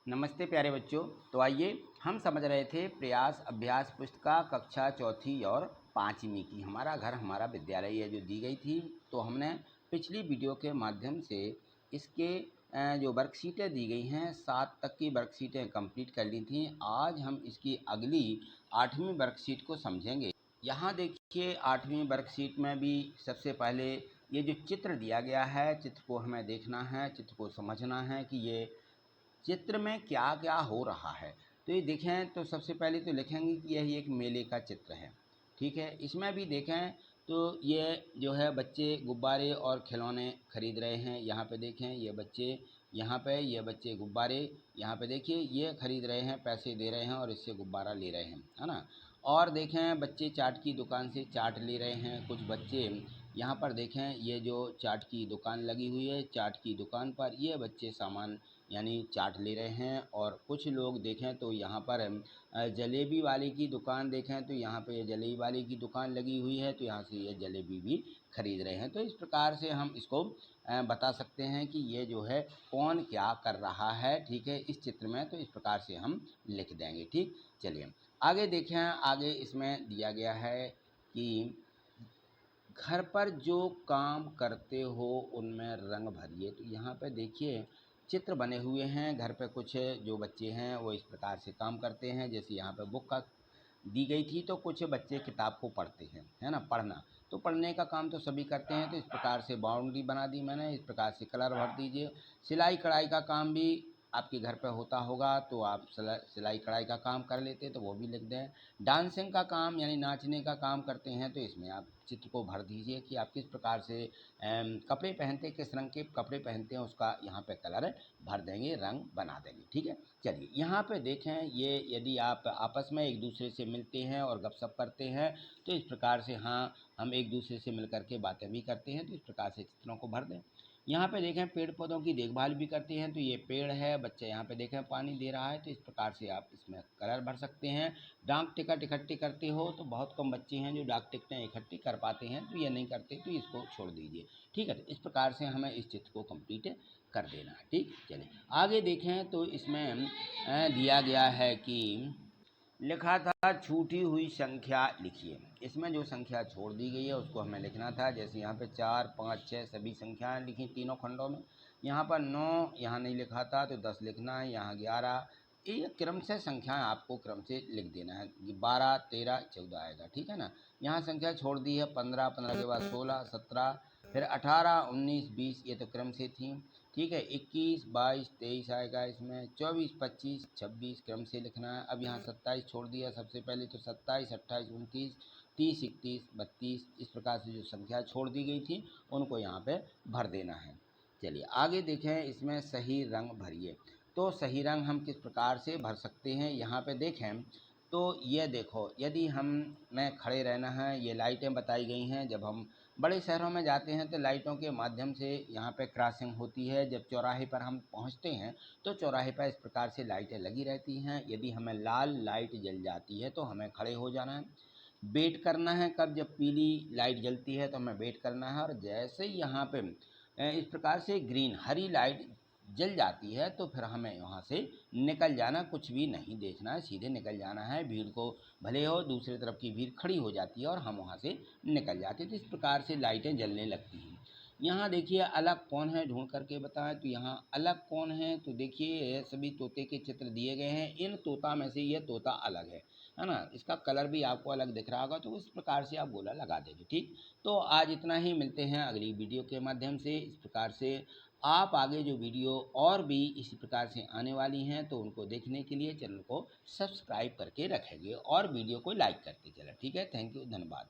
नमस्ते प्यारे बच्चों। तो आइए हम समझ रहे थे प्रयास अभ्यास पुस्तिका कक्षा चौथी और पाँचवीं की हमारा घर हमारा विद्यालय ये जो दी गई थी। तो हमने पिछली वीडियो के माध्यम से इसके जो वर्कशीटें दी गई हैं 7 तक की वर्कशीटें कंप्लीट कर ली थी। आज हम इसकी अगली 8वीं वर्कशीट को समझेंगे। यहाँ देखिए 8वीं वर्कशीट में भी सबसे पहले ये जो चित्र दिया गया है, चित्र को हमें देखना है, चित्र को समझना है कि ये चित्र में क्या क्या हो रहा है। तो ये देखें तो सबसे पहले तो लिखेंगे कि यह एक मेले का चित्र है। ठीक है, इसमें भी देखें तो ये जो है बच्चे गुब्बारे और खिलौने खरीद रहे हैं। यहाँ पे देखें ये बच्चे, यहाँ पे ये बच्चे गुब्बारे, यहाँ पे देखिए ये खरीद रहे हैं, पैसे दे रहे हैं और इससे गुब्बारा ले रहे हैं, है ना। और देखें बच्चे चाट की दुकान से चाट ले रहे हैं। कुछ बच्चे यहाँ पर देखें ये जो चाट की दुकान लगी हुई है, चाट की दुकान पर ये बच्चे सामान यानी चाट ले रहे हैं। और कुछ लोग देखें तो यहाँ पर जलेबी वाले की दुकान देखें तो यहाँ पे जलेबी वाले की दुकान लगी हुई है, तो यहाँ से ये जलेबी भी खरीद रहे हैं। तो इस प्रकार से हम इसको बता सकते हैं कि ये जो है कौन क्या कर रहा है। ठीक है, इस चित्र में तो इस प्रकार से हम लिख देंगे। ठीक, चलिए आगे देखें। आगे इसमें दिया गया है कि घर पर जो काम करते हो उनमें रंग भरिए। तो यहाँ पे देखिए चित्र बने हुए हैं। घर पे कुछ जो बच्चे हैं वो इस प्रकार से काम करते हैं। जैसे यहाँ पे बुक का दी गई थी तो कुछ बच्चे किताब को पढ़ते हैं, है ना, पढ़ना। तो पढ़ने का काम तो सभी करते हैं। तो इस प्रकार से बाउंड्री बना दी मैंने, इस प्रकार से कलर भर दीजिए। सिलाई कढ़ाई का काम भी आपके घर पे होता होगा तो आप सिलाई कढ़ाई का काम कर लेते तो वो भी लिख दें। डांसिंग का काम यानी नाचने का काम करते हैं तो इसमें आप चित्र को भर दीजिए कि आप किस प्रकार से कपड़े पहनते हैं, किस रंग के कपड़े पहनते हैं, उसका यहाँ पे कलर भर देंगे, रंग बना देंगे। ठीक है, चलिए यहाँ पे देखें ये यदि आप आपस में एक दूसरे से मिलते हैं और गपशप करते हैं तो इस प्रकार से हाँ हम एक दूसरे से मिल करके बातें भी करते हैं, तो इस प्रकार से चित्रों को भर दें। यहाँ पे देखें पेड़ पौधों की देखभाल भी करते हैं तो ये पेड़ है, बच्चा यहाँ पे देखें पानी दे रहा है, तो इस प्रकार से आप इसमें कलर भर सकते हैं। डाक टिकट इकट्ठी करते हो तो बहुत कम बच्चे हैं जो डाक टिकटें इकट्ठी कर पाते हैं, तो ये नहीं करते तो इसको छोड़ दीजिए। ठीक है, तो इस प्रकार से हमें इस चित्र को कंप्लीट कर देना है। ठीक, चलिए आगे देखें तो इसमें दिया गया है कि लिखा था छूटी हुई संख्या लिखिए। इसमें जो संख्या छोड़ दी गई है उसको हमें लिखना था। जैसे यहाँ पे 4, 5, 6 सभी संख्याएं लिखी तीनों खंडों में। यहाँ पर 9 यहाँ नहीं लिखा था तो 10 लिखना है, यहाँ 11। ये क्रम से संख्याएं आपको क्रम से लिख देना है। 12, 13, 14 आएगा। ठीक है ना। यहाँ संख्या छोड़ दी है 15, 15 के बाद 16, 17, फिर 18, 19, 20 ये तो क्रम से थी। ठीक है, 21, 22, 23 आएगा इसमें, 24, 25, 26 क्रम से लिखना है। अब यहाँ 27 छोड़ दिया सबसे पहले, तो 27, 28, 29, 30, 31, 32 इस प्रकार से जो संख्या छोड़ दी गई थी उनको यहाँ पे भर देना है। चलिए आगे देखें, इसमें सही रंग भरिए। तो सही रंग हम किस प्रकार से भर सकते हैं, यहाँ पे देखें तो ये देखो यदि हमें खड़े रहना है, ये लाइटें बताई गई हैं। जब हम बड़े शहरों में जाते हैं तो लाइटों के माध्यम से यहाँ पे क्रॉसिंग होती है। जब चौराहे पर हम पहुँचते हैं तो चौराहे पर इस प्रकार से लाइटें लगी रहती हैं। यदि हमें लाल लाइट जल जाती है तो हमें खड़े हो जाना है, वेट करना है। कब, जब पीली लाइट जलती है तो हमें वेट करना है। और जैसे ही यहाँ पे इस प्रकार से ग्रीन हरी लाइट जल जाती है तो फिर हमें वहाँ से निकल जाना, कुछ भी नहीं देखना है, सीधे निकल जाना है। भीड़ को भले हो दूसरी तरफ की भीड़ खड़ी हो जाती है और हम वहाँ से निकल जाते हैं। तो इस प्रकार से लाइटें जलने लगती हैं। यहाँ देखिए अलग कौन है, ढूंढ करके बताएं। तो यहाँ अलग कौन है, तो देखिए सभी तोते के चित्र दिए गए हैं। इन तोता में से ये तोता अलग है ना। इसका कलर भी आपको अलग दिख रहा होगा, तो उस प्रकार से आप गोला लगा देंगे। ठीक, तो आज इतना ही, मिलते हैं अगली वीडियो के माध्यम से। इस प्रकार से आप आगे जो वीडियो और भी इसी प्रकार से आने वाली हैं तो उनको देखने के लिए चैनल को सब्सक्राइब करके रखेंगे और वीडियो को लाइक करते चलें। ठीक है, थैंक यू, धन्यवाद।